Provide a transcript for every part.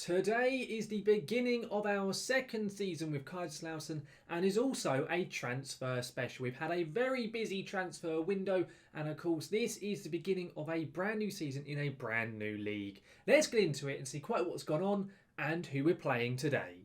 Today is the beginning of our second season with Kaiserslautern and is also a transfer special. We've had a very busy transfer window and of course this is the beginning of a brand new season in a brand new league. Let's get into it and see quite what's gone on and who we're playing today.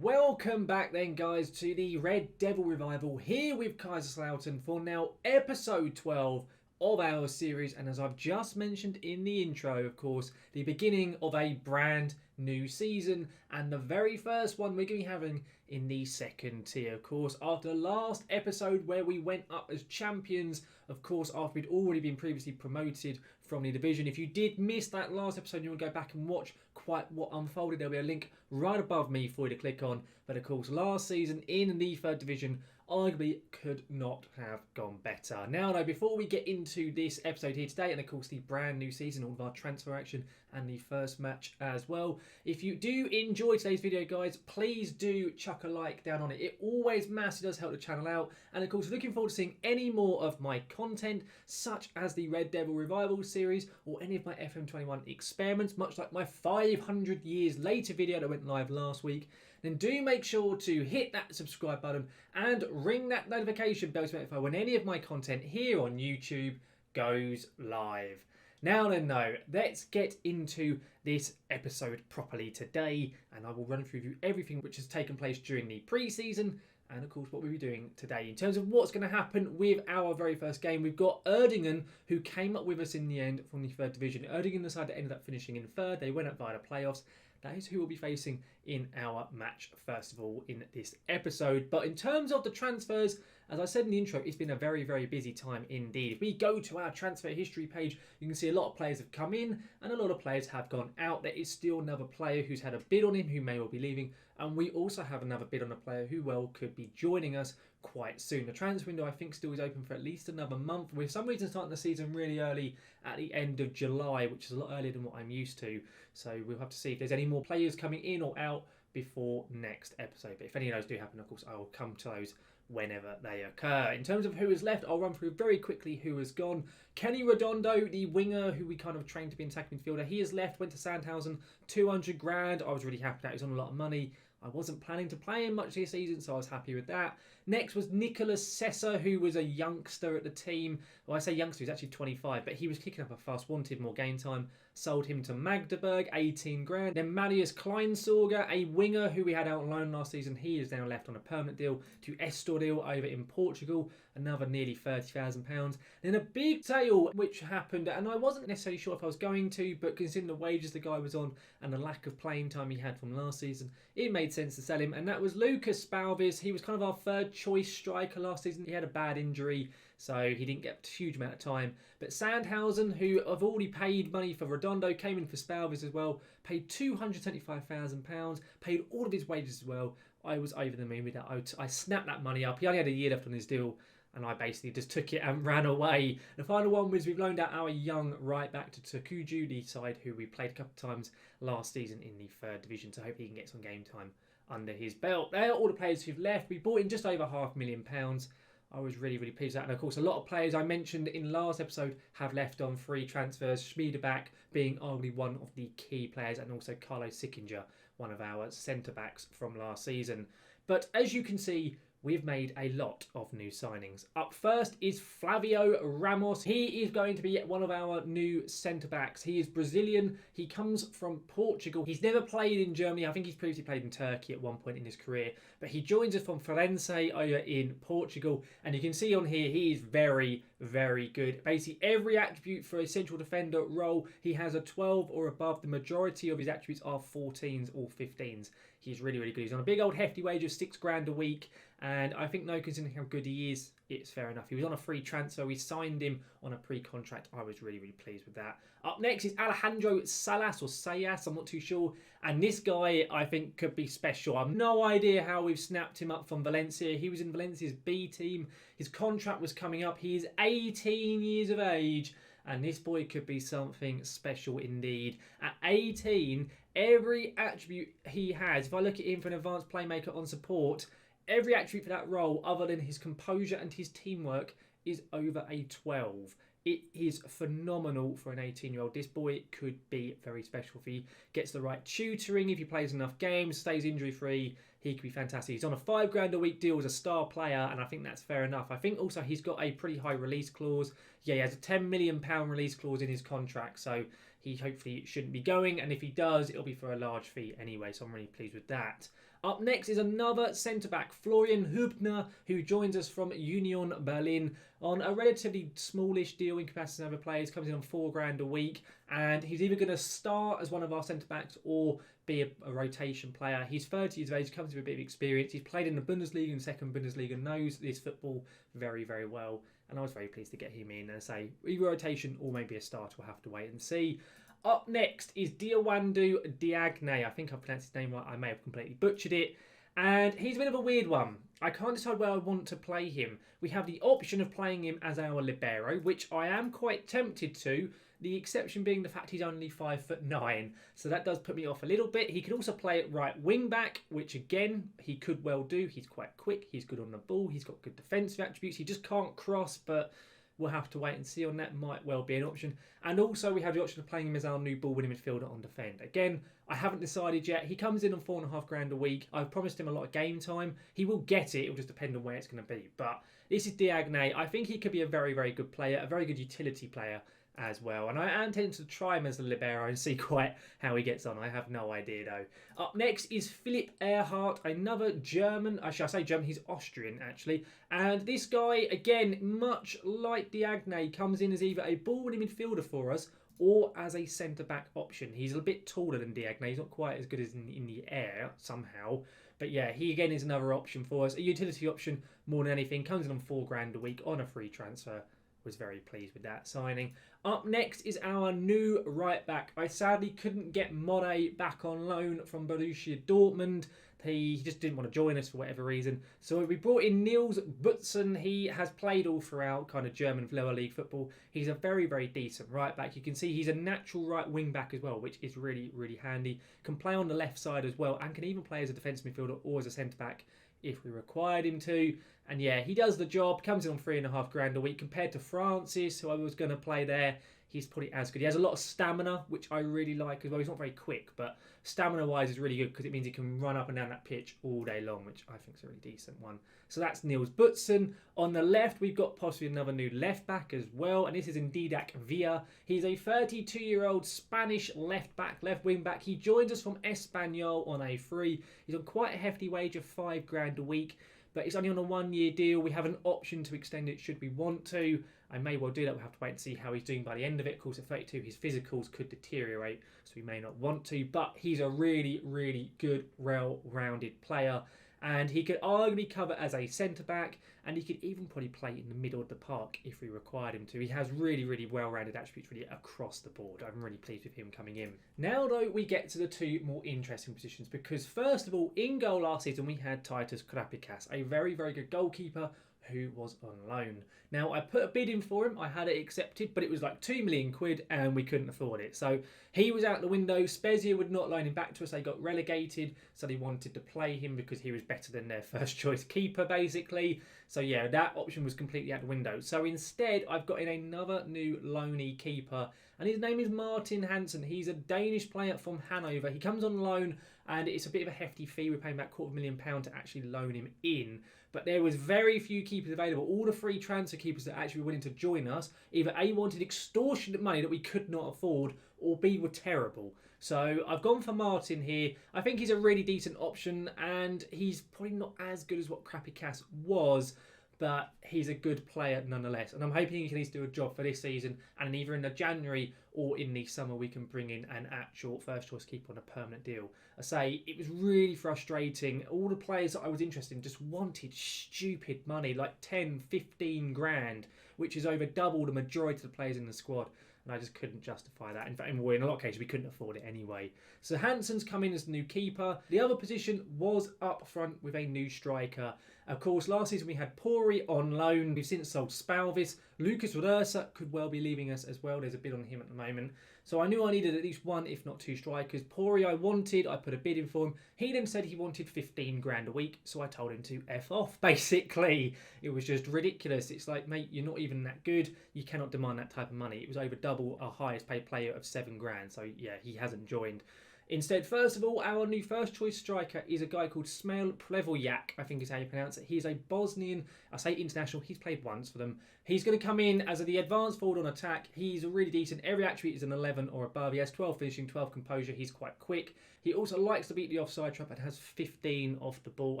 Welcome back then guys to the Red Devil Revival here with Kaiserslautern for now episode 12 of our series, and as I've just mentioned in the intro, of course, the beginning of a brand new season and the very first one we're going to be having in the second tier. Of course, after the last episode where we went up as champions, of course, after we'd already been previously promoted from the division. If you did miss that last episode and you want to go back and watch quite what unfolded, there'll be a link right above me for you to click on. But of course, last season in the third division arguably could not have gone better. Now though, before we get into this episode here today, and of course the brand new season, all of our transfer action and the first match as well, if you do enjoy today's video guys, please do chuck a like down on it. It always massively does help the channel out, and of course looking forward to seeing any more of my content such as the Red Devil Revival series or any of my FM21 experiments, much like my 500 years later video that went live last week. Then do make sure to hit that subscribe button and ring that notification bell to notify when any of my content here on YouTube goes live. Now then though, let's get into this episode properly today, and I will run through everything which has taken place during the pre-season and of course what we'll be doing today. In terms of what's going to happen with our very first game, we've got Uerdingen, who came up with us in the end from the third division. Uerdingen, the side that ended up finishing in third, they went up via the playoffs. That is who we'll be facing in our match, first of all, in this episode. But in terms of the transfers, as I said in the intro, it's been a very, very busy time indeed. If we go to our transfer history page, you can see a lot of players have come in and a lot of players have gone out. There is still another player who's had a bid on him who may well be leaving. And we also have another bid on a player who well could be joining us quite soon. The transfer window, I think, still is open for at least another month, with some reason starting the season really early at the end of July, which is a lot earlier than what I'm used to. So we'll have to see if there's any more players coming in or out before next episode. But if any of those do happen, of course, I will come to those whenever they occur. In terms of who is left, I'll run through very quickly who has gone. Kenny Redondo, the winger who we kind of trained to be an attacking midfielder, he has left, went to Sandhausen, 200 grand. I was really happy that he's on a lot of money. I wasn't planning to play him much this season, so I was happy with that. Next was Nicholas Sessa, who was a youngster at the team. Well, I say youngster, he's actually 25, but he was kicking up a fuss, wanted more game time. Sold him to Magdeburg, 18 grand. Then Marius Kleinsorger, a winger who we had out on loan last season. He is now left on a permanent deal to Estoril over in Portugal. Another nearly £30,000. Then a big sale which happened, and I wasn't necessarily sure if I was going to, but considering the wages the guy was on and the lack of playing time he had from last season, it made sense to sell him, and that was Lucas Spalvis. He was kind of our third choice striker last season. He had a bad injury, so he didn't get a huge amount of time. But Sandhausen, who have already paid money for Redondo, came in for Spalvis as well, paid £275,000, paid all of his wages as well. I was over the moon with that. I snapped that money up. He only had a year left on his deal, and I basically just took it and ran away. The final one was we've loaned out our young right back to Tokuju, the side who we played a couple of times last season in the third division, so hopefully he can get some game time under his belt. They are all the players who've left. We bought in just over £500,000. I was really, really pleased with that. And of course, a lot of players I mentioned in last episode have left on free transfers. Schmiedeback being arguably one of the key players, and also Carlos Sickinger, one of our centre-backs from last season. But as you can see, we've made a lot of new signings. Up first is Flavio Ramos. He is going to be one of our new centre-backs. He is Brazilian. He comes from Portugal. He's never played in Germany. I think he's previously played in Turkey at one point in his career. But he joins us from Farense over in Portugal. And you can see on here, he is very, very good. Basically, every attribute for a central defender role, he has a 12 or above. The majority of his attributes are 14s or 15s. He's really, really good. He's on a big old hefty wage of £6 grand a week. And I think, no, considering how good he is, it's fair enough. He was on a free transfer. We signed him on a pre-contract. I was really, really pleased with that. Up next is Alejandro Salas, or Sayas, I'm not too sure. And this guy, I think, could be special. I have no idea how we've snapped him up from Valencia. He was in Valencia's B team. His contract was coming up. He is 18 years of age. And this boy could be something special indeed. At 18, every attribute he has, if I look at him for an advanced playmaker on support, every attribute for that role other than his composure and his teamwork is over a 12. It is phenomenal for an 18-year-old. This boy could be very special if he gets the right tutoring, if he plays enough games, stays injury-free. He could be fantastic. He's on a £5 a week deal as a star player, and I think that's fair enough. I think also he's got a pretty high release clause. Yeah, he has a £10 million release clause in his contract, so he hopefully shouldn't be going, and if he does, it'll be for a large fee anyway, so I'm really pleased with that. Up next is another centre-back, Florian Hübner, who joins us from Union Berlin on a relatively smallish deal in comparison to other players. Comes in on £4 a week, and he's either going to start as one of our centre-backs or be a rotation player. He's 30 years of age, comes with a bit of experience. He's played in the Bundesliga and second Bundesliga, knows this football very, very well, and I was very pleased to get him in. And say, either rotation or maybe a start, we'll have to wait and see. Up next is Diawandu Diagne. I think I've pronounced his name right. I may have completely butchered it. And he's a bit of a weird one. I can't decide where I want to play him. We have the option of playing him as our libero, which I am quite tempted to. The exception being the fact he's only 5'9", so that does put me off a little bit. He could also play at right wing back, which again he could well do. He's quite quick. He's good on the ball. He's got good defensive attributes. He just can't cross, but we'll have to wait and see on that. Might well be an option. And also we have the option of playing him as our new ball-winning midfielder on defend. Again, I haven't decided yet. He comes in on £4.5 a week. I've promised him a lot of game time. He will get it. It will just depend on where it's going to be. But this is Diagne. I think he could be a very, very good player, a very good utility player as well. And I am tempted to try him as a libero and see quite how he gets on. I have no idea though. Up next is Philipp Erhardt, another German. Should I say German? He's Austrian actually. And this guy, again, much like Diagne, comes in as either a ball-winning midfielder for us or as a centre-back option. He's a bit taller than Diagne. He's not quite as good as in the air somehow. But yeah, he again is another option for us. A utility option more than anything. Comes in on £4 a week on a free transfer. Was very pleased with that signing. Up next is our new right back. I sadly couldn't get Mode back on loan from Borussia Dortmund. He just didn't want to join us for whatever reason. So we brought in Niels Butzen. He has played all throughout kind of German lower league football. He's a very, very decent right back. You can see he's a natural right wing back as well, which is really, really handy. Can play on the left side as well and can even play as a defensive midfielder or as a centre back if we required him to. And yeah, he does the job, comes in on £3.5 a week compared to Francis, who I was going to play there. He's probably as good. He has a lot of stamina, which I really like as well. He's not very quick, but stamina-wise is really good because it means he can run up and down that pitch all day long, which I think is a really decent one. So that's Niels Butzen. On the left, we've got possibly another new left-back as well, and this is Didac Villa. He's a 32-year-old Spanish left-back, left wing-back. He joins us from Espanyol on a free. He's on quite a hefty wage of £5 a week, but it's only on a one-year deal. We have an option to extend it should we want to. I may well do that. We'll have to wait and see how he's doing by the end of it. Of course, at 32, his physicals could deteriorate, so we may not want to. But he's a really, really good, well-rounded player. And he could arguably cover as a centre-back, and he could even probably play in the middle of the park if we required him to. He has really, really well-rounded attributes really across the board. I'm really pleased with him coming in. Now, though, we get to the two more interesting positions, because first of all, in goal last season, we had Titus Krapikas, a very, very good goalkeeper who was on loan. Now, I put a bid in for him. I had it accepted, but it was like £2 million and we couldn't afford it. So he was out the window. Spezia would not loan him back to us. They got relegated, so they wanted to play him because he was better than their first choice keeper, basically. So yeah, that option was completely out the window. So instead, I've got in another new loanee keeper, and his name is Martin Hansen. He's a Danish player from Hanover. He comes on loan, and it's a bit of a hefty fee. We're paying about £250,000 to actually loan him in. But there was very few keepers available. All the free transfer keepers that actually were willing to join us either A, wanted extortionate money that we could not afford, or B, were terrible. So I've gone for Martin here. I think he's a really decent option, and he's probably not as good as what Krapikas was, but he's a good player nonetheless. And I'm hoping he can at least do a job for this season, and either in the January or in the summer we can bring in an actual first choice keeper on a permanent deal. I say, it was really frustrating. All the players that I was interested in just wanted stupid money, like 10, 15 grand, which is over double the majority of the players in the squad. And I just couldn't justify that. In fact, in a lot of cases, we couldn't afford it anyway. So Hansen's come in as the new keeper. The other position was up front with a new striker. Of course, last season we had Pori on loan. We've since sold Spalvis. Lucas Rodersa could well be leaving us as well. There's a bid on him at the moment. So I knew I needed at least one, if not two strikers. Pori I wanted, I put a bid in for him. He then said he wanted 15 grand a week, so I told him to F off, basically. It was just ridiculous. It's like, mate, you're not even that good. You cannot demand that type of money. It was over double our highest paid player of 7 grand. So yeah, he hasn't joined. Instead, first of all, our new first choice striker is a guy called Smel Plevoljak, I think is how you pronounce it. He's a Bosnian, I say international, he's played once for them. He's going to come in as the advanced forward on attack. He's really decent. Every attribute is an 11 or above. He has 12 finishing, 12 composure. He's quite quick. He also likes to beat the offside trap and has 15 off the ball.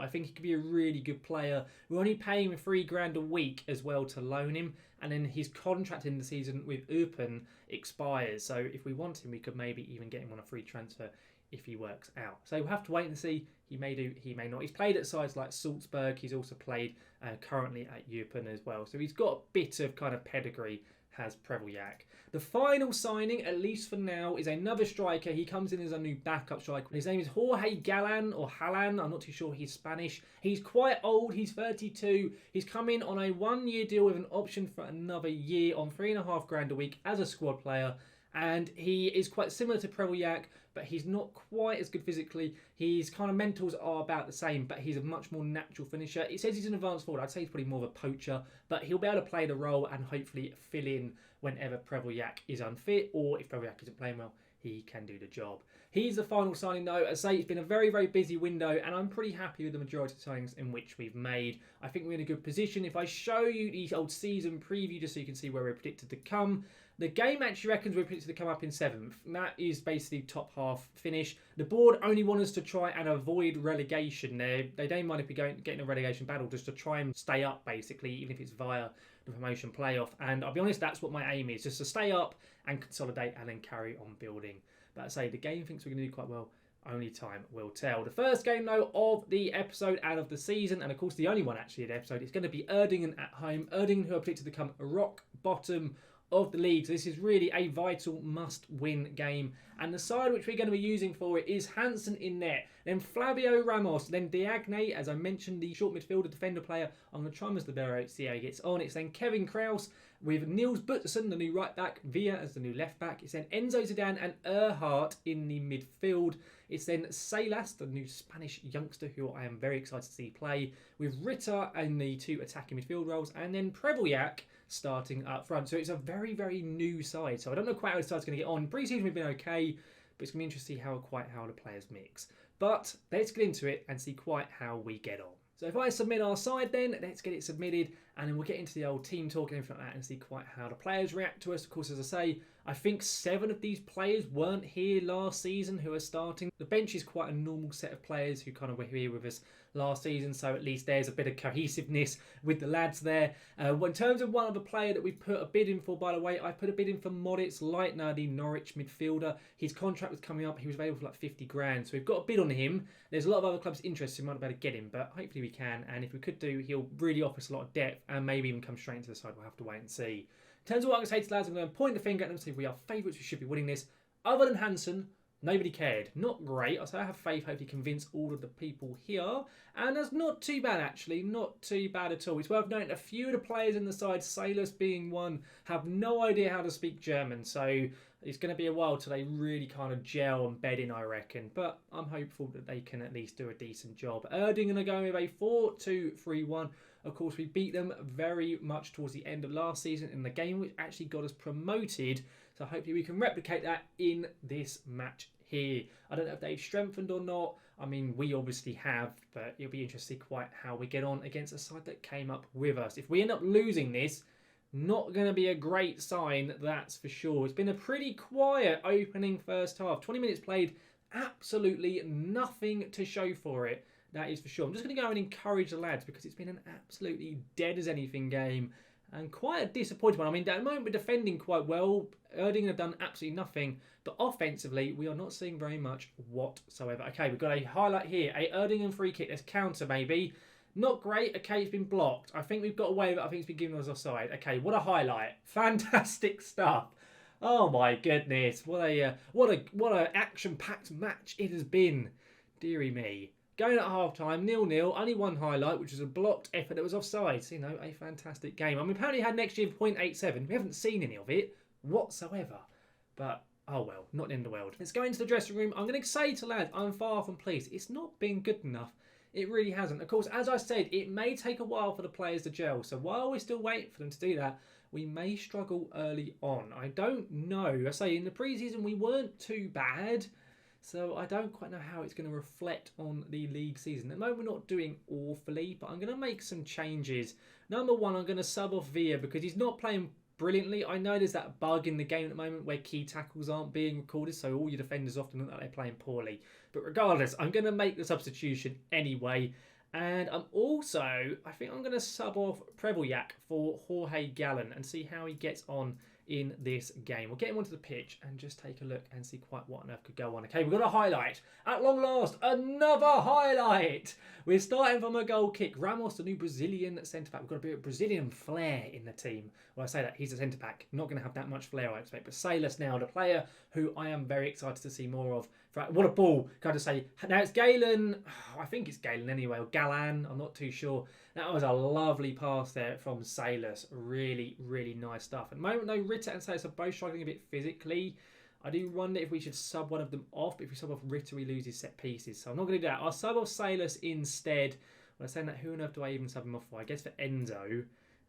I think he could be a really good player. We're only paying him 3 grand a week as well to loan him. And then his contract in the season with Uerdingen expires. So if we want him, we could maybe even get him on a free transfer if he works out. So we'll have to wait and see. He may do, he may not. He's played at sides like Salzburg. He's also played currently at Uerdingen as well. So he's got a bit of kind of pedigree, has Plevoljak. The final signing, at least for now, is another striker. He comes in as a new backup striker. His name is Jorge Galan, or Halan. I'm not too sure. He's Spanish. He's quite old. He's 32. He's come in on a 1-year deal with an option for another year on 3.5 grand a week as a squad player. And he is quite similar to Plevoljak, but he's not quite as good physically. His kind of mentals are about the same, but he's a much more natural finisher. It says he's an advanced forward. I'd say he's probably more of a poacher, but he'll be able to play the role and hopefully fill in whenever Plevoljak is unfit, or if Plevoljak isn't playing well, he can do the job. He's the final signing though. As I say, it's been a very, very busy window, and I'm pretty happy with the majority of signings in which we've made. I think we're in a good position. If I show you the old season preview just so you can see where we're predicted to come, the game actually reckons we're predicted to come up in 7th. And that is basically top half finish. The board only want us to try and avoid relegation there. They don't mind if we getting a relegation battle, just to try and stay up basically, even if it's via the promotion playoff. And I'll be honest, that's what my aim is, just to stay up and consolidate and then carry on building. But I say the game thinks we're going to do quite well. Only time will tell. The first game, though, of the episode and of the season, and of course the only one actually of the episode, is going to be Uerdingen at home. Uerdingen, who are predicted to come rock bottom of the league. So this is really a vital must-win game. And the side which we're going to be using for it is Hansen in net, then Flavio Ramos, then Diagne, as I mentioned, the short midfielder defender player. I'm going to try Mr. Libero, see how he gets on. It's then Kevin Kraus with Niels Butterson, the new right back, Villa as the new left back. It's then Enzo Zidane and Erhardt in the midfield. It's then Salas, the new Spanish youngster who I am very excited to see play, with Ritter in the 2 attacking midfield roles, and then Plevoljak starting up front. So it's a very, very new side. So I don't know quite how the side's going to get on. Pre-season we've been okay, but it's going to be interesting to see how the players mix. But let's get into it and see quite how we get on. So if I submit our side then, let's get it submitted, and then we'll get into the old team talk and everything like that and see quite how the players react to us. Of course, as I say, I think 7 of these players weren't here last season who are starting. The bench is quite a normal set of players who kind of were here with us last season, so at least there's a bit of cohesiveness with the lads there. In terms of one other player that we put a bid in for, by the way, I put a bid in for Moditz Leitner, the Norwich midfielder. His contract was coming up. He was available for like 50 grand, so we've got a bid on him. There's a lot of other clubs interested, so we might be able to get him, but hopefully we can, and if we could do, he'll really offer us a lot of depth and maybe even come straight into the side. We'll have to wait and see. In terms of what I'm going to say to the lads, I'm going to point the finger at them and say we are favourites, we should be winning this. Other than Hansen, nobody cared. Not great. I say I have faith, hopefully convince all of the people here. And that's not too bad, actually. Not too bad at all. It's worth noting a few of the players in the side, Sailors being one, have no idea how to speak German. So it's going to be a while till they really kind of gel and bed in, I reckon. But I'm hopeful that they can at least do a decent job. Uerdingen are going with a 4-2-3-1. Of course, we beat them very much towards the end of last season in the game, which actually got us promoted. So hopefully we can replicate that in this match here. I don't know if they've strengthened or not. I mean, we obviously have, but it'll be interesting quite how we get on against a side that came up with us. If we end up losing this, not going to be a great sign, that's for sure. It's been a pretty quiet opening first half. 20 minutes played, absolutely nothing to show for it. That is for sure. I'm just going to go and encourage the lads because it's been an absolutely dead as anything game and quite a disappointing one. I mean, at the moment we're defending quite well. Uerdingen have done absolutely nothing, but offensively we are not seeing very much whatsoever. Okay, we've got a highlight here. A Uerdingen free kick. Let's counter maybe. Not great. Okay, it's been blocked. I think we've got away with it. I think it's been given us offside. Okay, what a highlight. Fantastic stuff. Oh my goodness. What a action-packed match it has been. Deary me. Going at half-time, 0-0, only one highlight, which was a blocked effort that was offside. So, you know, a fantastic game. I mean, apparently it had next year 0.87. We haven't seen any of it whatsoever. But Oh well, not in the world. Let's go into the dressing room. I'm going to say to lads, I'm far from pleased. It's not been good enough. It really hasn't. Of course, as I said, it may take a while for the players to gel. So while we're still waiting for them to do that, we may struggle early on. I don't know. I say in the preseason we weren't too bad. So I don't quite know how it's going to reflect on the league season. At the moment, we're not doing awfully, but I'm going to make some changes. Number one, I'm going to sub off Villa because he's not playing brilliantly. I know there's that bug in the game at the moment where key tackles aren't being recorded, so all your defenders often look like they're playing poorly. But regardless, I'm going to make the substitution anyway. And I'm also, I think I'm going to sub off Prevelyak for Jorge Gallen and see how he gets on in this game. We'll get him onto the pitch and just take a look and see quite what on earth could go on. Okay, we've got a highlight. At long last, another highlight. We're starting from a goal kick. Ramos, the new Brazilian centre-back. We've got a bit of Brazilian flair in the team. Well, I say that, he's a centre-back. Not going to have that much flair, I expect. But Salas now, the player who I am very excited to see more of. What a ball, can I just say. Now it's Galen. I think it's Galen anyway, or Galan. I'm not too sure. That was a lovely pass there from Salas. Really, really nice stuff. At the moment, though, Ritter and Salas are both struggling a bit physically. I do wonder if we should sub one of them off. But if we sub off Ritter, we lose his set pieces. So I'm not going to do that. I'll sub off Salas instead. When I'm saying that, who on earth do I even sub him off for? I guess for Enzo.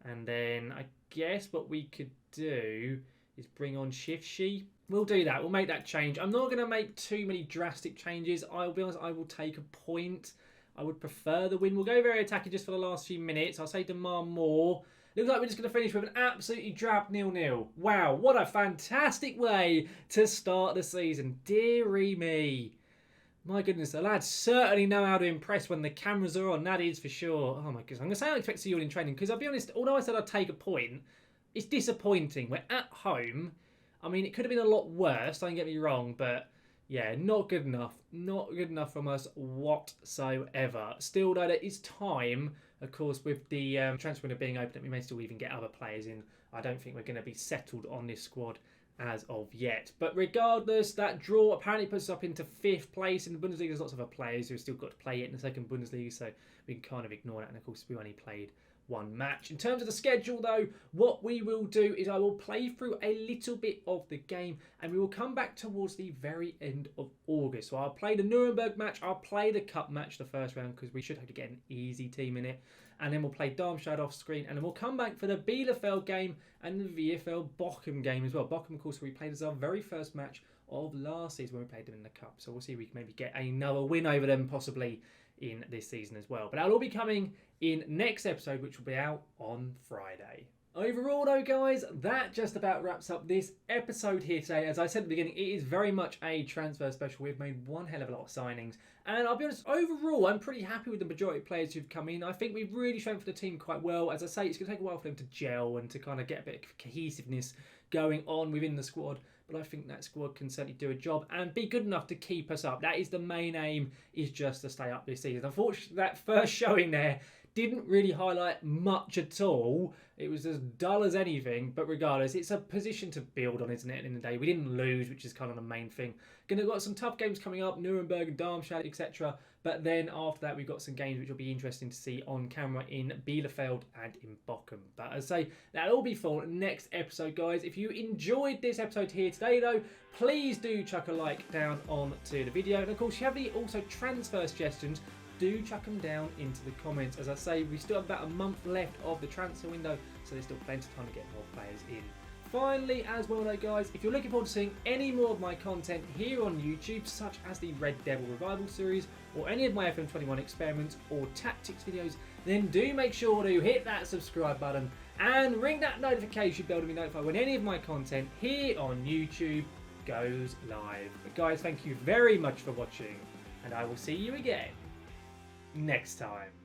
And then I guess what we could do is bring on Shifshi. We'll do that. We'll make that change. I'm not going to make too many drastic changes. I'll be honest, I will take a point. I would prefer the win. We'll go very attacking just for the last few minutes. I'll say demand more. Looks like we're just going to finish with an absolutely drab 0-0. Wow, what a fantastic way to start the season. Deary me. My goodness, the lads certainly know how to impress when the cameras are on. That is for sure. Oh my goodness. I'm going to say I expect to see you all in training because I'll be honest, although I said I'd take a point, it's disappointing. We're at home. I mean, it could have been a lot worse, don't get me wrong, but yeah, not good enough. Not good enough from us whatsoever. Still, though, there is time, of course, with the transfer window being open, that we may still even get other players in. I don't think we're going to be settled on this squad as of yet. But regardless, that draw apparently puts us up into 5th place in the Bundesliga. There's lots of other players who have still got to play it in the second Bundesliga, so we can kind of ignore that. And of course, we only played one match. In terms of the schedule though, what we will do is I will play through a little bit of the game and we will come back towards the very end of August. So I'll play the Nuremberg match, I'll play the cup match the first round because we should have to get an easy team in it, and then we'll play Darmstadt off screen, and then we'll come back for the Bielefeld game and the VfL Bochum game as well. Bochum, of course, we played as our very first match of last season when we played them in the cup, so we'll see if we can maybe get another win over them possibly in this season as well. But that'll all be coming in next episode, which will be out on Friday. Overall though, guys, that just about wraps up this episode here today. As I said at the beginning, it is very much a transfer special. We've made one hell of a lot of signings, and I'll be honest, overall I'm pretty happy with the majority of players who've come in. I think we've really strengthened the team quite well. As I say, it's going to take a while for them to gel and to kind of get a bit of cohesiveness going on within the squad, but I think that squad can certainly do a job and be good enough to keep us up. That is the main aim, is just to stay up this season. Unfortunately, that first showing there didn't really highlight much at all. It was as dull as anything, but regardless, it's a position to build on, isn't it, in the day? We didn't lose, which is kind of the main thing. Gonna got some tough games coming up, Nuremberg and Darmstadt, etc. But then after that, we've got some games which will be interesting to see on camera in Bielefeld and in Bochum. But as I say, that'll all be for next episode, guys. If you enjoyed this episode here today, though, please do chuck a like down onto the video. And of course, if you have any also transfer suggestions, do chuck them down into the comments. As I say, we still have about a month left of the transfer window, so there's still plenty of time to get more players in. Finally, as well though, guys, if you're looking forward to seeing any more of my content here on YouTube, such as the Red Devil Revival series, or any of my FM21 experiments or tactics videos, then do make sure to hit that subscribe button and ring that notification bell to be notified when any of my content here on YouTube goes live. But guys, thank you very much for watching, and I will see you again next time.